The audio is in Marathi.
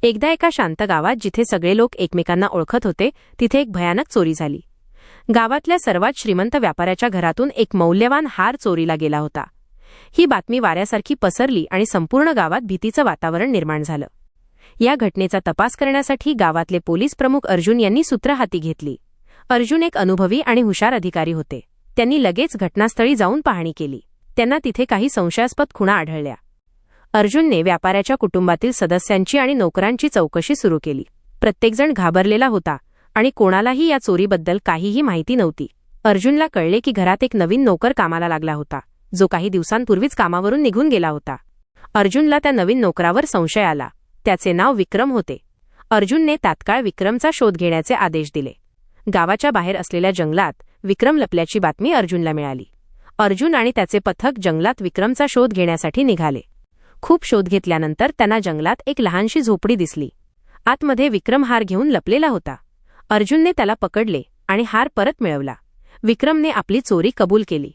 एकदा एका शांत गावात जिथे सगळे लोक एकमेकांना ओळखत होते तिथे एक भयानक चोरी झाली। गावातल्या सर्वात श्रीमंत व्यापाऱ्याच्या घरातून एक मौल्यवान हार चोरीला गेला होता। ही बातमी वाऱ्यासारखी पसरली आणि संपूर्ण गावात भीतीचं वातावरण निर्माण झालं। या घटनेचा तपास करण्यासाठी गावातले पोलीस प्रमुख अर्जुन यांनी सूत्र हाती घेतली। अर्जुन एक अनुभवी आणि हुशार अधिकारी होते। त्यांनी लगेच घटनास्थळी जाऊन पाहणी केली। त्यांना तिथे काही संशयास्पद खुणा आढळल्या। अर्जुनने व्यापाऱ्याच्या कुटुंबातील सदस्यांची आणि नोकरांची चौकशी सुरू केली। प्रत्येकजण घाबरलेला होता आणि कोणालाही या चोरीबद्दल काहीही माहिती नव्हती। अर्जुनला कळले की घरात एक नवीन नोकर कामाला लागला होता, जो काही दिवसांपूर्वीच कामावरून निघून गेला होता। अर्जुनला त्या नवीन नोकरावर संशय आला। त्याचे नाव विक्रम होते। अर्जुनने तात्काळ विक्रमचा शोध घेण्याचे आदेश दिले। गावाच्या बाहेर असलेल्या जंगलात विक्रम लपल्याची बातमी अर्जुनला मिळाली। अर्जुन आणि त्याचे पथक जंगलात विक्रमचा शोध घेण्यासाठी निघाले। खूप शोध घेतल्यानंतर त्यांना जंगलात एक लहानशी झोपडी दिसली। आतमध्ये विक्रम हार घेऊन लपलेला होता। अर्जुनने त्याला पकडले आणि हार परत मिळवला। विक्रमने आपली चोरी कबूल केली